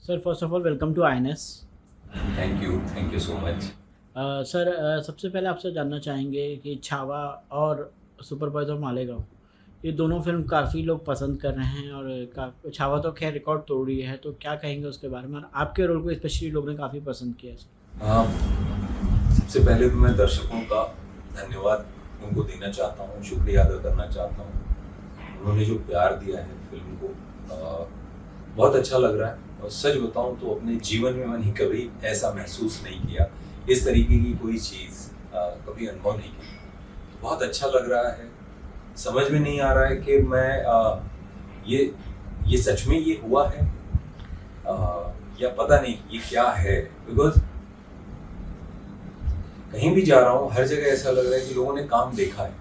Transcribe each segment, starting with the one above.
Sir first of all welcome to INS. Thank you so much. Sir सबसे पहले आपसे जानना चाहेंगे कि छावा और सुपर बॉयज ऑफ मालेगांव ये दोनों फिल्म काफ़ी लोग पसंद कर रहे हैं और छावा तो खैर रिकॉर्ड तोड़ रही है, तो क्या कहेंगे उसके बारे में? और आपके रोल को स्पेशली लोग ने काफ़ी पसंद किया है सर। हाँ, सबसे पहले तो मैं दर्शकों का धन्यवाद उनको देना चाहता हूँ, शुक्रिया अदा करना चाहता हूँ। उन्होंने जो प्यार दिया है फिल्म को, बहुत अच्छा लग रहा है। और सच बताऊँ तो अपने जीवन में मैंने कभी ऐसा महसूस नहीं किया, इस तरीके की कोई चीज़ कभी अनुभव नहीं की। बहुत अच्छा लग रहा है। समझ में नहीं आ रहा है कि मैं ये सच में ये हुआ है या पता नहीं ये क्या है। बिकॉज कहीं भी जा रहा हूँ, हर जगह ऐसा लग रहा है कि लोगों ने काम देखा है,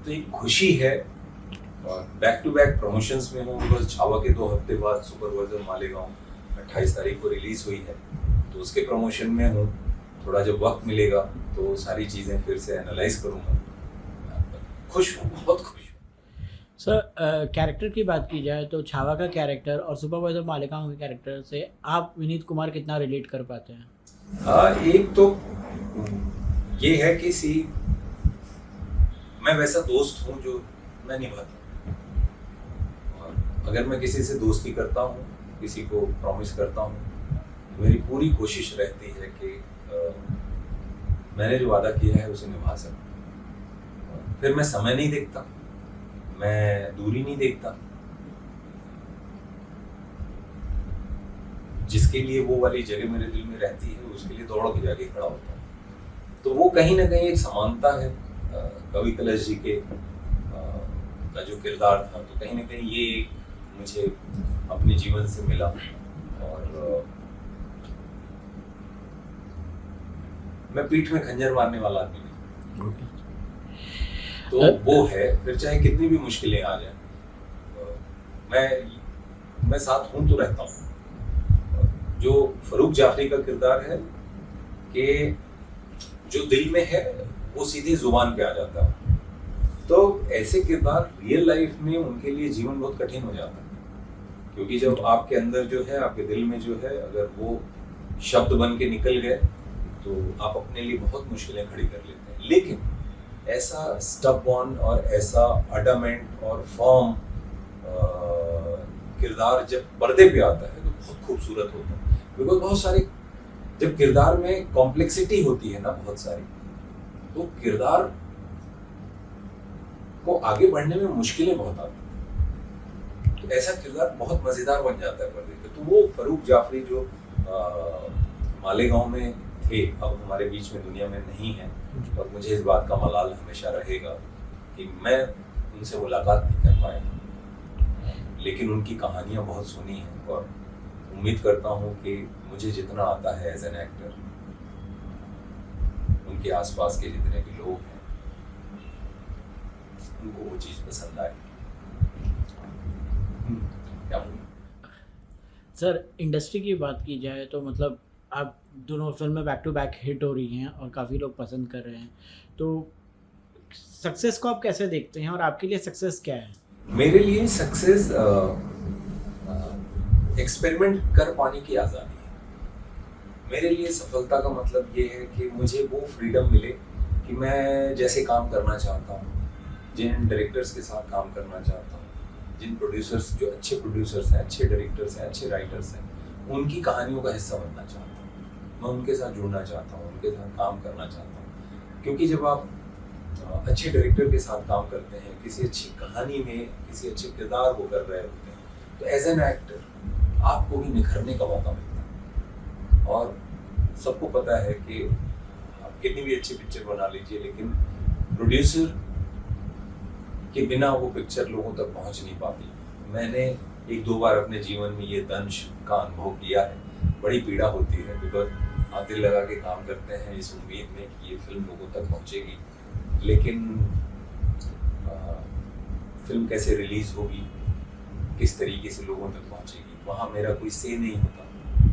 तो एक खुशी है। और बैक टू बैक प्रमोशंस में हूँ, बिकॉज छावा के 2 हफ्ते बाद सुपर वर्जन मालेगांव 28 तारीख को रिलीज हुई है, तो उसके प्रमोशन में हूँ। थोड़ा जब वक्त मिलेगा तो सारी चीज़ें फिर से एनालाइज करूँगा। खुश हूँ, बहुत खुश हूँ। सर कैरेक्टर की बात की जाए तो छावा का कैरेक्टर और सुपर बॉयज ऑफ मालेगांव के कैरेक्टर से आप विनीत कुमार कितना रिलेट कर पाते हैं? एक तो ये है कि मैं वैसा दोस्त हूँ जो मैं निभाता हूँ। और अगर मैं किसी से दोस्ती करता हूँ, किसी को प्रॉमिस करता हूँ, तो मेरी पूरी कोशिश रहती है कि मैंने जो वादा किया है उसे निभा सकूँ। फिर मैं समय नहीं देखता, मैं दूरी नहीं देखता। जिसके लिए वो वाली जगह मेरे दिल में रहती है, उसके लिए दौड़ के जाके खड़ा होता हूँ। तो वो कहीं ना कहीं एक समानता है कवि कलश जी के का जो किरदार था, तो कहीं ना कहीं ये एक मुझे अपने जीवन से मिला। और मैं पीठ में खंजर मारने वाला आदमी नहीं, तो वो है। फिर चाहे कितनी भी मुश्किलें आ जाए, मैं साथ हूं तो रहता हूँ। जो फरूक जाफरी का किरदार है कि जो दिल में है वो सीधे जुबान पे आ जाता है, तो ऐसे किरदार रियल लाइफ में उनके लिए जीवन बहुत कठिन हो जाता है। क्योंकि जब आपके अंदर जो है, आपके दिल में जो है, अगर वो शब्द बन के निकल गए तो आप अपने लिए बहुत मुश्किलें खड़ी कर लेते हैं। लेकिन ऐसा स्टबॉर्न और ऐसा अडमेंट और फर्म किरदार जब पर्दे पे आता है तो बहुत खूबसूरत होता है। बिकॉज बहुत सारे जब किरदार में कॉम्प्लेक्सिटी होती है ना, बहुत सारी, तो किरदार को आगे बढ़ने में मुश्किलें बहुत आती हैं। तो ऐसा किरदार बहुत मजेदार बन जाता है पर्दे पे। तो वो फरूक जाफरी जो मालेगांव में थे, अब हमारे बीच में दुनिया में नहीं है, और मुझे इस बात का मलाल हमेशा रहेगा कि मैं उनसे मुलाकात नहीं कर पाया। लेकिन उनकी कहानियां बहुत सुनी हैं, और उम्मीद करता हूँ कि मुझे जितना आता है एज एन एक्टर, उनके आसपास के जितने भी लोग हैं उनको वो चीज़ पसंद आए। क्या बोलूं? सर इंडस्ट्री की बात की जाए तो मतलब आप दोनों फिल्में बैक टू बैक हिट हो रही हैं और काफ़ी लोग पसंद कर रहे हैं, तो सक्सेस को आप कैसे देखते हैं और आपके लिए सक्सेस क्या है? मेरे लिए सक्सेस एक्सपेरिमेंट कर पाने की आज़ादी है। मेरे लिए सफलता का मतलब ये है कि मुझे वो फ्रीडम मिले कि मैं जैसे काम करना चाहता हूँ, जिन डायरेक्टर्स के साथ काम करना चाहता हूँ, जिन प्रोड्यूसर्स, जो अच्छे प्रोड्यूसर्स हैं, अच्छे डायरेक्टर्स हैं, अच्छे राइटर्स हैं, उनकी कहानियों का हिस्सा बनना चाहता हूँ। मैं उनके साथ जुड़ना चाहता हूँ, उनके साथ काम करना चाहता हूँ। क्योंकि जब आप अच्छे डायरेक्टर के साथ काम करते हैं, किसी अच्छी कहानी में किसी अच्छे किरदार को कर रहे होते हैं, तो एज एन एक्टर आपको भी निखरने का मौका मिलता है। और सबको पता है कि आप कितनी भी अच्छी पिक्चर बना लीजिए, लेकिन प्रोड्यूसर के बिना वो पिक्चर लोगों तक पहुंच नहीं पाती। मैंने 1-2 बार अपने जीवन में ये दंश का अनुभव किया है। बड़ी पीड़ा होती है, बिकॉज आप दिल लगा के काम करते हैं इस उम्मीद में कि ये फिल्म लोगों तक पहुंचेगी, लेकिन फिल्म कैसे रिलीज होगी, किस तरीके से लोगों तक पहुंचेगी, वहाँ मेरा कोई से नहीं होता।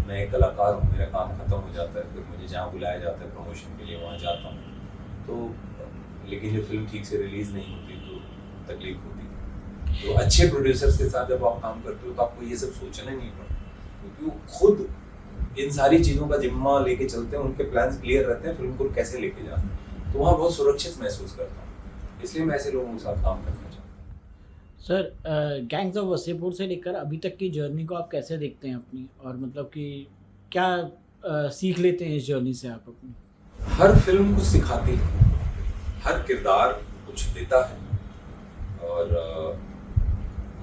मैं एक कलाकार हूँ, मेरा काम खत्म हो जाता है, फिर मुझे जहाँ बुलाया जाता है प्रमोशन के लिए वहाँ जाता हूँ। तो लेकिन जब फिल्म ठीक से रिलीज नहीं होती तो तकलीफ होती है। तो अच्छे प्रोड्यूसर्स के साथ जब आप काम करते हो तो आपको ये सब सोचना नहीं पड़ता, क्योंकि खुद इन सारी चीज़ों का जिम्मा लेके चलते हैं, उनके प्लान्स क्लियर रहते हैं, फिल्म को कैसे लेके जाते हैं, तो वहाँ बहुत सुरक्षित महसूस करता हूँ। इसलिए मैं ऐसे लोगों के साथ काम करना चाहता हूँ। सर गैंग्स ऑफ वसेपुर से लेकर अभी तक की जर्नी को आप कैसे देखते हैं अपनी, और मतलब कि क्या सीख लेते हैं इस जर्नी से आप अपनी? हर फिल्म कुछ सिखाती है, हर किरदार कुछ देता है, और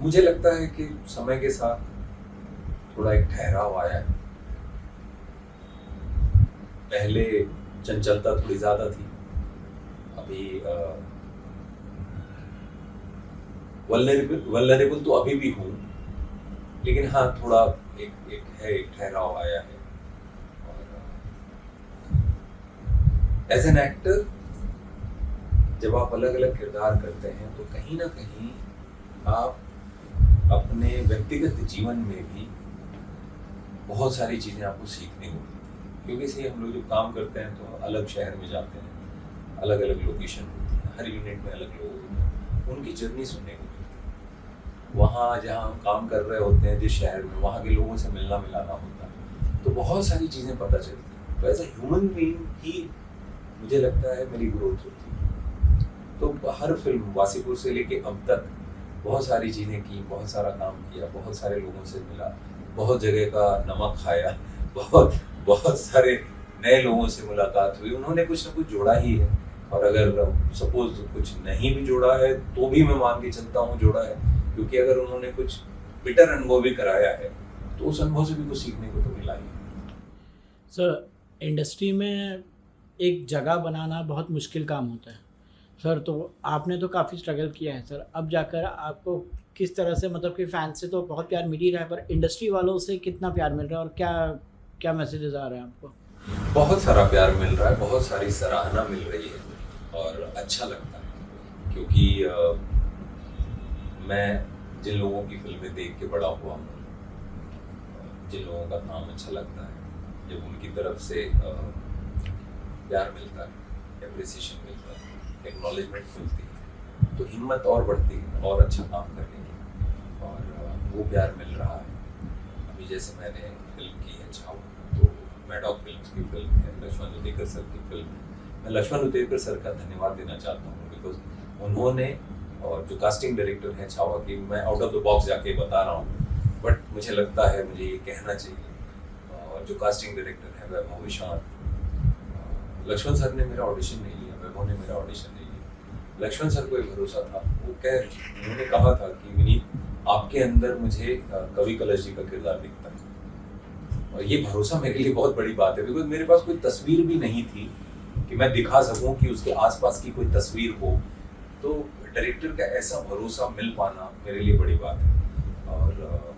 मुझे लगता है कि समय के साथ थोड़ा एक ठहराव आया है। पहले चंचलता थोड़ी ज्यादा थी, अभी वल्नरेबल तो अभी भी हूँ, लेकिन हाँ थोड़ा एक ठहराव आया है। एज एन एक्टर जब आप अलग अलग किरदार करते हैं तो कहीं ना कहीं आप अपने व्यक्तिगत जीवन में भी बहुत सारी चीज़ें आपको सीखने को मिलती हैं, क्योंकि से हम लोग जब काम करते हैं तो अलग शहर में जाते हैं, अलग अलग लोकेशन होती है, हर यूनिट में अलग लोग होते हैं, उनकी जर्नी सुनने को मिलती है। वहाँ जहाँ हम काम कर रहे होते हैं जिस शहर में, वहाँ के लोगों से मिलना मिलाना होता है, तो बहुत सारी चीज़ें पता चलती हैं। तो एज ए ह्यूमन बीइंग ही मुझे लगता है मेरी ग्रोथ होती है। तो हर फिल्म वासीपुर से लेके अब तक बहुत सारी चीज़ें की, बहुत सारा काम किया, बहुत सारे लोगों से मिला, बहुत जगह का नमक खाया, बहुत बहुत सारे नए लोगों से मुलाकात हुई, उन्होंने कुछ ना कुछ जोड़ा ही है। और अगर सपोज कुछ नहीं भी जोड़ा है तो भी मैं मान के चलता हूँ जोड़ा है, क्योंकि अगर उन्होंने कुछ बिटर अनुभव भी कराया है तो उस अनुभव से भी कुछ सीखने को तो मिला ही। सर इंडस्ट्री में एक जगह बनाना बहुत मुश्किल काम होता है सर, तो आपने तो काफ़ी स्ट्रगल किया है सर। अब जाकर आपको किस तरह से, मतलब कि फैंस से तो बहुत प्यार मिल ही रहा है, पर इंडस्ट्री वालों से कितना प्यार मिल रहा है और क्या क्या मैसेजेस आ रहे हैं आपको? बहुत सारा प्यार मिल रहा है, बहुत सारी सराहना मिल रही है और अच्छा लगता है, क्योंकि मैं जिन लोगों की फिल्में देख के बड़ा हुआ हूँ, जिन लोगों का काम अच्छा लगता है, जब उनकी तरफ से प्यार मिलता है, एप्रिसिएशन मिलता है, एक्नॉलेजमेंट मिलती है, तो हिम्मत और बढ़ती है और अच्छा काम करने की, और वो प्यार मिल रहा है। अभी जैसे मैंने फिल्म की है छावा, तो मैडॉक फिल्म्स की फिल्म है, लक्ष्मण उतेकर सर की फिल्म है। मैं लक्ष्मण उतेकर सर का धन्यवाद देना चाहता हूँ, बिकॉज उन्होंने, और जो कास्टिंग डायरेक्टर हैं छावा की, मैं आउट ऑफ द बॉक्स जाके बता रहा हूँ, बट मुझे लगता है मुझे ये कहना चाहिए, और जो कास्टिंग डायरेक्टर है वैभव विशाल, लक्ष्मण सर ने मेरा ऑडिशन नहीं लिया, वैभव ने मेरा ऑडिशन नहीं लिया। लक्ष्मण सर को एक भरोसा था, उन्होंने कहा था कि विनीत आपके अंदर मुझे कवि कलश जी का किरदार दिखता है, और ये भरोसा मेरे लिए बहुत बड़ी बात है, बिकॉज मेरे पास कोई तस्वीर भी नहीं थी कि मैं दिखा सकूं कि उसके आसपास की कोई तस्वीर हो, तो डायरेक्टर का ऐसा भरोसा मिल पाना मेरे लिए बड़ी बात है। और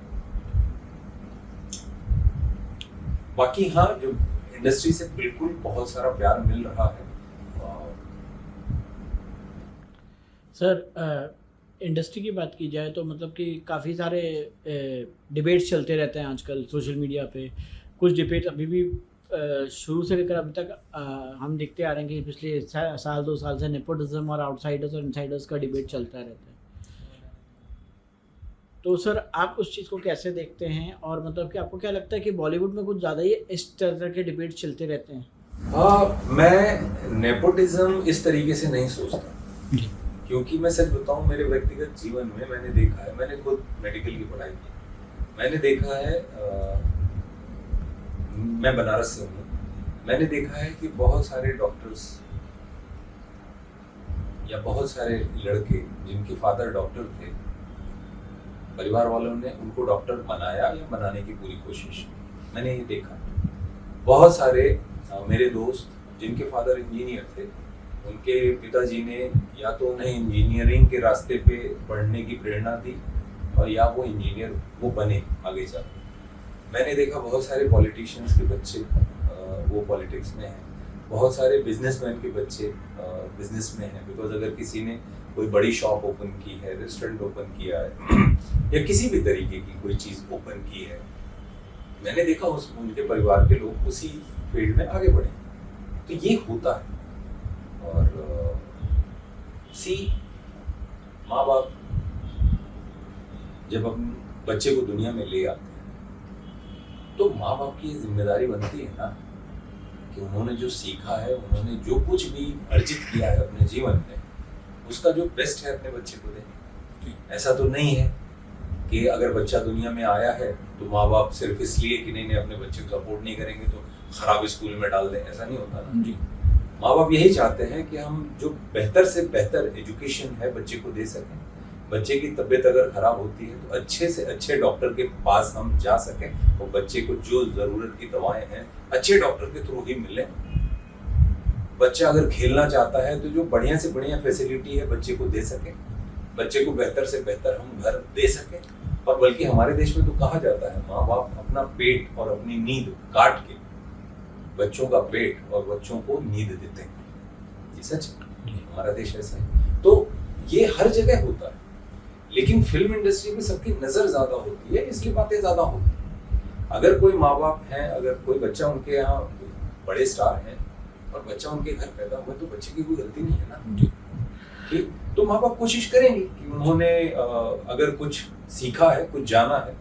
बाकी हाँ, जो इंडस्ट्री से बिल्कुल बहुत सारा प्यार मिल रहा है। सर इंडस्ट्री की बात की जाए तो मतलब कि काफ़ी सारे डिबेट्स चलते रहते हैं आजकल सोशल मीडिया पे। कुछ डिबेट अभी भी शुरू से लेकर अभी तक हम देखते आ रहे हैं कि पिछले साल 2 साल से नेपोटिज्म और आउटसाइडर्स और इनसाइडर्स का डिबेट चलता रहता है। तो सर आप उस चीज़ को कैसे देखते हैं, और मतलब कि आपको क्या लगता है कि बॉलीवुड में कुछ ज़्यादा ही इस तरह के डिबेट चलते रहते हैं? मैं नेपोटिज्म इस तरीके से नहीं सोचता, क्योंकि मैं सच बताऊं, मेरे व्यक्तिगत जीवन में मैंने देखा है, मैंने खुद मेडिकल की पढ़ाई की, मैंने देखा है, मैं बनारस से हूँ, मैंने देखा है कि बहुत सारे डॉक्टर्स या बहुत सारे लड़के जिनके फादर डॉक्टर थे, परिवार वालों ने उनको डॉक्टर बनाया या बनाने की पूरी कोशिश, मैंने ये देखा। बहुत सारे मेरे दोस्त जिनके फादर इंजीनियर थे, उनके पिताजी ने या तो उन्हें इंजीनियरिंग के रास्ते पे पढ़ने की प्रेरणा दी, और या वो इंजीनियर वो बने आगे जाकर। मैंने देखा बहुत सारे पॉलिटिशियंस के बच्चे वो पॉलिटिक्स में हैं, बहुत सारे बिजनेसमैन के बच्चे बिजनेस में हैं, बिकॉज अगर किसी ने कोई बड़ी शॉप ओपन की है, रेस्टोरेंट ओपन किया है या किसी भी तरीके की कोई चीज़ ओपन की है, मैंने देखा उनके परिवार के लोग उसी फील्ड में आगे बढ़े। तो ये होता है। और माँ बाप जब अपने बच्चे को दुनिया में ले आते हैं तो माँ बाप की ये जिम्मेदारी बनती है ना कि उन्होंने जो सीखा है, उन्होंने जो कुछ भी अर्जित किया है अपने जीवन में, उसका जो बेस्ट है अपने बच्चे को दें। ऐसा तो नहीं है कि अगर बच्चा दुनिया में आया है तो माँ बाप सिर्फ इसलिए कि नहीं अपने बच्चे को सपोर्ट नहीं करेंगे तो खराब स्कूल में डाल दें, ऐसा नहीं होता ना जी। माँ बाप यही चाहते हैं कि हम जो बेहतर से बेहतर एजुकेशन है बच्चे को दे सकें। बच्चे की तबीयत अगर खराब होती है तो अच्छे से अच्छे डॉक्टर के पास हम जा सकें और बच्चे को जो ज़रूरत की दवाएं हैं अच्छे डॉक्टर के थ्रू ही मिले। बच्चा अगर खेलना चाहता है तो जो बढ़िया से बढ़िया फैसिलिटी है बच्चे को दे सकें, बच्चे को बेहतर से बेहतर हम घर दे सकें। और बल्कि हमारे देश में तो कहा जाता है माँ बाप अपना पेट और अपनी नींद काट के बच्चों का पेट और बच्चों को नींद देते हैं। ये सच है, हमारा देश ऐसा है। तो ये हर जगह होता है, लेकिन फिल्म इंडस्ट्री में सबकी नजर ज्यादा होती है, इसलिए बातें ज्यादा होती है। अगर कोई माँ बाप हैं, अगर कोई बच्चा उनके यहाँ बड़े स्टार हैं और बच्चा उनके घर पैदा हुआ तो बच्चे की कोई गलती नहीं है ना। ठीक, तो माँ बाप कोशिश करेंगे कि उन्होंने अगर कुछ सीखा है, कुछ जाना है,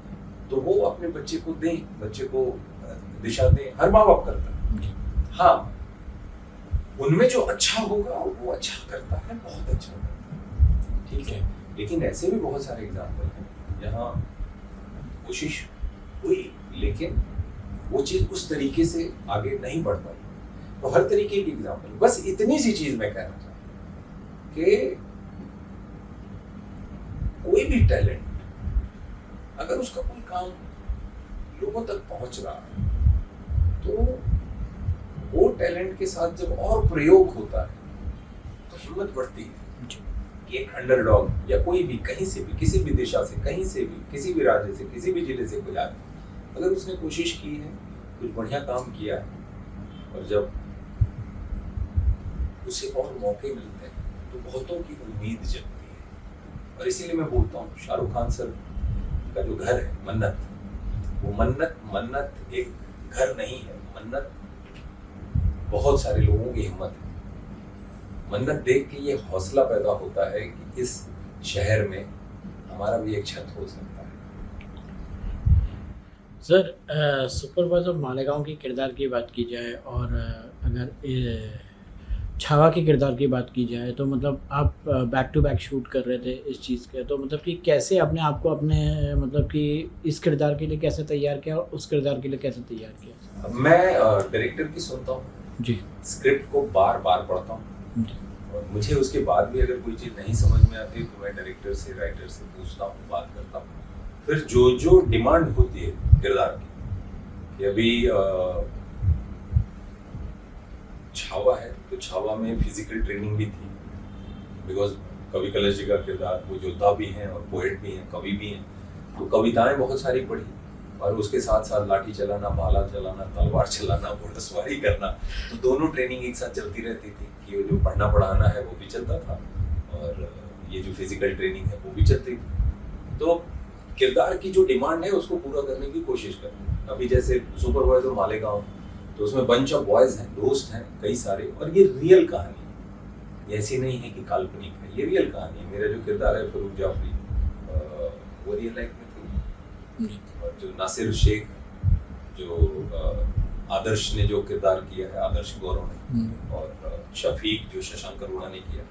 तो वो अपने बच्चे को दें, बच्चे को दिशा दें। हर माँ बाप करता है। हाँ, उनमें जो अच्छा होगा वो अच्छा करता है, बहुत अच्छा करता है, ठीक है। लेकिन ऐसे भी बहुत सारे एग्जाम्पल हैं जहाँ कोशिश हुई लेकिन वो चीज उस तरीके से आगे नहीं बढ़ पाई। तो हर तरीके की एग्जाम्पल, बस इतनी सी चीज मैं कहना चाहता हूँ कि कोई भी टैलेंट अगर उसका कोई काम लोगों तक पहुंच रहा है तो वो टैलेंट के साथ जब और प्रयोग होता है तो हिम्मत बढ़ती है कि एक अंडरडॉग या कोई भी कहीं से भी, किसी भी दिशा से, कहीं से भी, किसी भी राज्य से, किसी भी जिले से कोई आदमी अगर उसने कोशिश की है, कुछ बढ़िया काम किया है और जब उसे और मौके मिलते हैं तो बहुतों की उम्मीद जगती है। और इसीलिए मैं बोलता हूँ शाहरुख खान सर का जो घर है मन्नत, वो मन्नत एक घर नहीं है, मन्नत बहुत सारे लोगों की हिम्मत है। मन्नत देख के ये हौसला पैदा होता है कि इस शहर में हमारा भी एक छत हो सकता है। सर, सुपरवाइजर मालेगांव के किरदार की बात की जाए और अगर छावा के किरदार की बात की जाए तो मतलब आप बैक टू बैक शूट कर रहे थे इस चीज़ के, तो मतलब कि कैसे अपने आप को अपने मतलब कि इस किरदार के लिए कैसे तैयार किया और उस किरदार के लिए कैसे तैयार किया? मैं डायरेक्टर की सुनता हूँ जी, स्क्रिप्ट को बार बार पढ़ता हूँ और मुझे उसके बाद भी अगर कोई चीज़ नहीं समझ में आती तो मैं डायरेक्टर से, राइटर से पूछता हूँ, बात करता हूँ। फिर जो डिमांड होती है किरदार की, कि अभी छावा है तो छावा में फिजिकल ट्रेनिंग भी थी, बिकॉज कवि कलश जी का किरदार वो योद्धा भी हैं और पोएट भी हैं, कवि भी हैं, तो कविताएं बहुत सारी पढ़ी और उसके साथ साथ लाठी चलाना, भाला चलाना, तलवार चलाना, घोड़सवारी करना, तो दोनों ट्रेनिंग एक साथ चलती रहती थी कि जो पढ़ना पढ़ाना है वो भी चलता था और ये जो फिजिकल ट्रेनिंग है वो भी चलती थी। तो किरदार की जो डिमांड है उसको पूरा करने की कोशिश करते। अभी जैसे सुपरवाइजर मालेगांव, तो उसमें बंच ऑफ बॉयज हैं, दोस्त हैं कई सारे, और ये रियल कहानी है, ये ऐसी नहीं है कि काल्पनिक है, ये रियल कहानी है। मेरा जो किरदार है फरूक जाफरी, वो रियल लाइफ में थी। और जो नासिर शेख, जो आदर्श ने जो किरदार किया है, आदर्श गौरव ने, और शफीक जो शशांक अरोड़ा ने किया,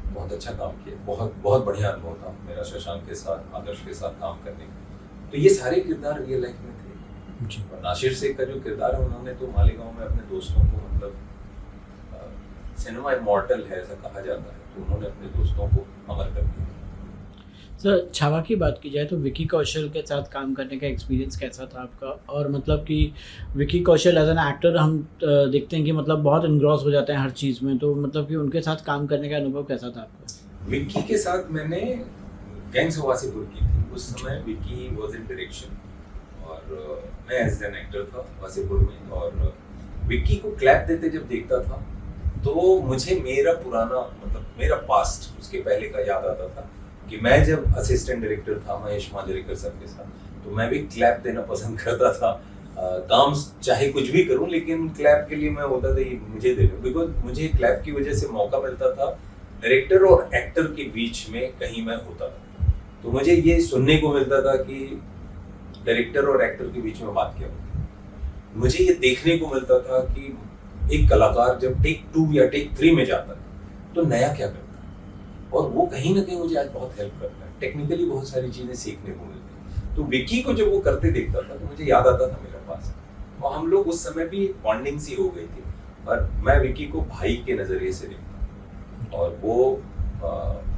बहुत अच्छा काम किया, बहुत बढ़िया अनुभव था मेरा शशांक के साथ, आदर्श के साथ काम करने का। तो ये सारे किरदार रियल लाइफ में थे। और नासिर शेख का जो किरदार है, उन्होंने तो मालेगांव में अपने दोस्तों को, मतलब सिनेमा इमॉर्टल है ऐसा कहा जाता है, तो उन्होंने अपने दोस्तों को अमर कर दिया। सर, छावा की बात की जाए तो विकी कौशल के साथ काम करने का एक्सपीरियंस कैसा था आपका? और मतलब कि Vicky Kaushal as an actor हम देखते हैं कि मतलब बहुत इनग्रॉस हो जाते हैं हर चीज़ में, तो मतलब कि उनके साथ काम करने का अनुभव कैसा था आपका? विक्की के साथ मैंने गैंग्स ऑफ वासेपुर की थी, उस समय विक्की वाज इन डायरेक्शन और मैं एज एन एक्टर था वासेपुर में। और विक्की को क्लैप देते जब देखता था तो मुझे मेरा पुराना, मतलब मेरा पास्ट, उसके पहले का याद आता था कि मैं जब असिस्टेंट डायरेक्टर था महेश मांजरेकर सर के साथ, तो मैं भी क्लैप देना पसंद करता था। काम चाहे कुछ भी करूं, लेकिन क्लैप के लिए मैं होता था ये मुझे दे दो, बिकॉज मुझे क्लैप की वजह से मौका मिलता था डायरेक्टर और एक्टर के बीच में कहीं मैं होता था, तो मुझे ये सुनने को मिलता था कि डायरेक्टर और एक्टर के बीच में बात क्या होती है। मुझे ये देखने को मिलता था कि एक कलाकार जब टेक 2 या टेक 3 में जाता है तो नया क्या करता है, और वो कहीं ना कहीं मुझे आज बहुत हेल्प करता है। टेक्निकली बहुत सारी चीजें सीखने को मिलती है। तो विकी को जब वो करते देखता था तो मुझे याद आता था मेरे पास, और हम लोग उस समय भी बॉन्डिंग सी हो गई थी। और मैं विकी को भाई के नजरिए से देखता हूँ, और वो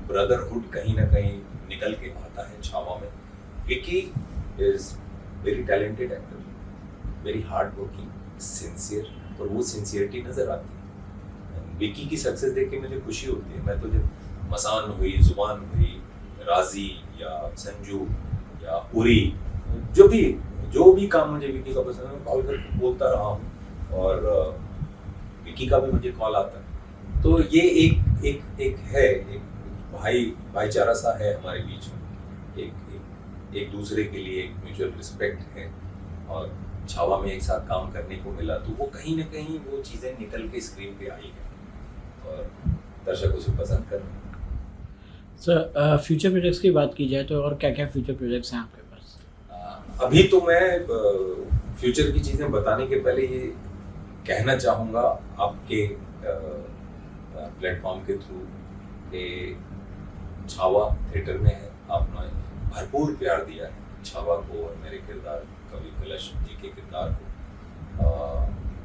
ब्रदरहुड कहीं ना कहीं निकल के आता है छावा में। Vicky is very talented actor, very hard working, sincere, और वो सिंसियरिटी नजर आती है। विकी की सक्सेस देख के मुझे खुशी होती है। मैं तो जब मसान हुई, जुबान हुई, राजी या संजू या उरी, जो भी काम मुझे विकी का पसंद है, मैं कॉल करके बोलता रहा हूँ, और विकी का भी मुझे कॉल आता है। तो ये एक भाईचारा सा है हमारे बीच में, एक दूसरे के लिए एक म्यूचुअल रिस्पेक्ट है, और छावा में एक साथ काम करने को मिला, तो वो कहीं ना कहीं वो चीज़ें निकल के स्क्रीन पे आई है और दर्शक उसे पसंद कर रहे हैं। सर फ्यूचर प्रोजेक्ट्स की बात की जाए तो और क्या क्या फ्यूचर प्रोजेक्ट्स हैं आपके पास? अभी तो मैं फ्यूचर की चीज़ें बताने के पहले ये कहना चाहूँगा आपके प्लेटफॉर्म के थ्रू कि छावा थिएटर में है, आपने भरपूर प्यार दिया है छावा को और मेरे किरदार कवि कलश जी के किरदार को।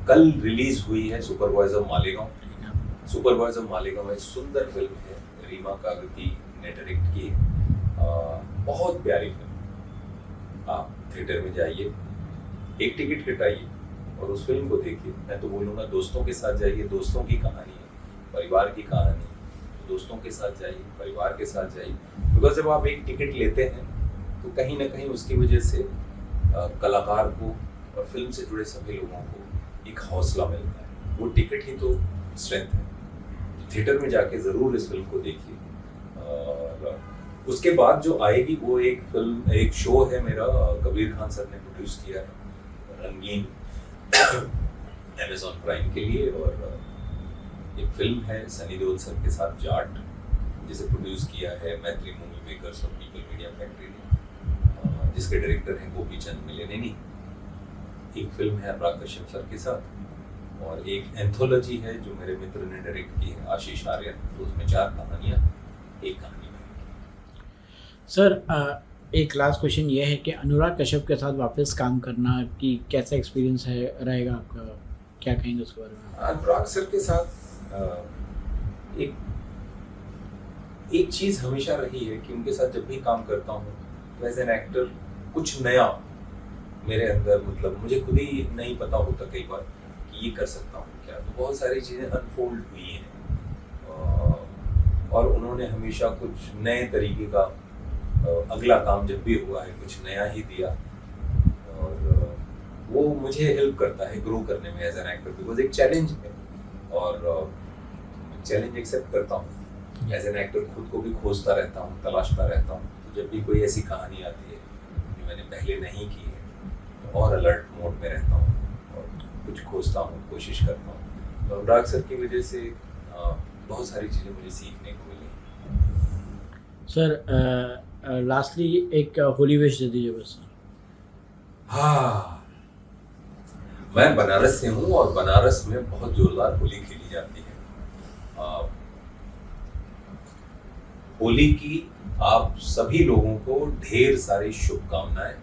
कल रिलीज हुई है सुपरवाइजर मालेगांव। सुपरवाइजर मालेगांव एक सुंदर फिल्म है, रीमा कागती ने डायरेक्ट की है। बहुत प्यारी फिल्म। आप थिएटर में जाइए, एक टिकट कटाइए और उस फिल्म को देखिए। मैं तो बोलूँगा दोस्तों के साथ जाइए, दोस्तों की कहानी है, परिवार की कहानी, तो दोस्तों के साथ जाइए, परिवार के साथ जाइए। बिकॉज जब आप एक टिकट लेते हैं तो कहीं ना कहीं उसकी वजह से कलाकार को और फिल्म से जुड़े सभी लोगों को एक हौसला मिलता है। वो टिकट ही तो स्ट्रेंथ है। थिएटर में जाके ज़रूर इस फिल्म को देखिए। और उसके बाद जो आएगी वो एक शो है मेरा, कबीर खान सर ने प्रोड्यूस किया है, रंगीन, अमेज़ॉन प्राइम के लिए। और एक फिल्म है सनी देओल सर के साथ, जाट, जिसे प्रोड्यूस किया है मैत्री मूवी मेकर्स और पीपल मीडिया फैक्ट्री ने, जिसके डायरेक्टर हैं गोपी चंद मिलेनेनी। एक फिल्म है अनुराग कश्यप सर के साथ, और एक एंथोलॉजी है जो मेरे मित्र ने डायरेक्ट की है, आशीष आर्यन। तो उसमें 4 कहानियाँ, एक कहानी बनेगी। सर एक लास्ट क्वेश्चन ये है कि अनुराग कश्यप के साथ वापस काम करना की कैसा एक्सपीरियंस है रहेगा आपका, क्या कहेंगे उसके बारे में? अनुराग सर के साथ एक चीज़ हमेशा रही है कि उनके साथ जब भी काम करता हूँ तो एज एन एक्टर कुछ नया मेरे अंदर, मतलब मुझे खुद ही नहीं पता होता कई बार कि ये कर सकता हूँ क्या। तो बहुत सारी चीज़ें अनफोल्ड हुई हैं, और उन्होंने हमेशा कुछ नए तरीके का अगला काम जब भी हुआ है कुछ नया ही दिया, और वो मुझे हेल्प करता है ग्रो करने में एज एन एक्टर। बिकॉज एक चैलेंज है और चैलेंज एक्सेप्ट करता हूँ एज एन एक्टर, खुद को भी खोजता रहता हूँ, तलाशता रहता हूँ। तो जब भी कोई ऐसी कहानी आती है जो मैंने पहले नहीं की है तो और अलर्ट मोड में रहता हूँ और कुछ खोजता हूँ, कोशिश करता हूँ। तो अनुराग सर की वजह से बहुत सारी चीज़ें मुझे सीखने को मिली। सर लास्टली एक होली विश दे दीजिए बस। हाँ, मैं बनारस से हूँ और बनारस में बहुत जोरदार होली खेली जाती है। होली की आप सभी लोगों को ढेर सारी शुभकामनाएं।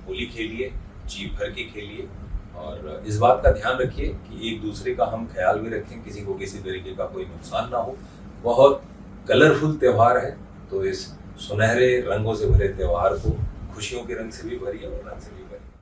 होली खेलिए, जी भर के खेलिए, और इस बात का ध्यान रखिए कि एक दूसरे का हम ख्याल भी रखें, किसी को किसी तरीके का कोई नुकसान ना हो। बहुत कलरफुल त्यौहार है, तो इस सुनहरे रंगों से भरे त्यौहार को खुशियों के रंग से भी भरिए और रंग से भी भरिए।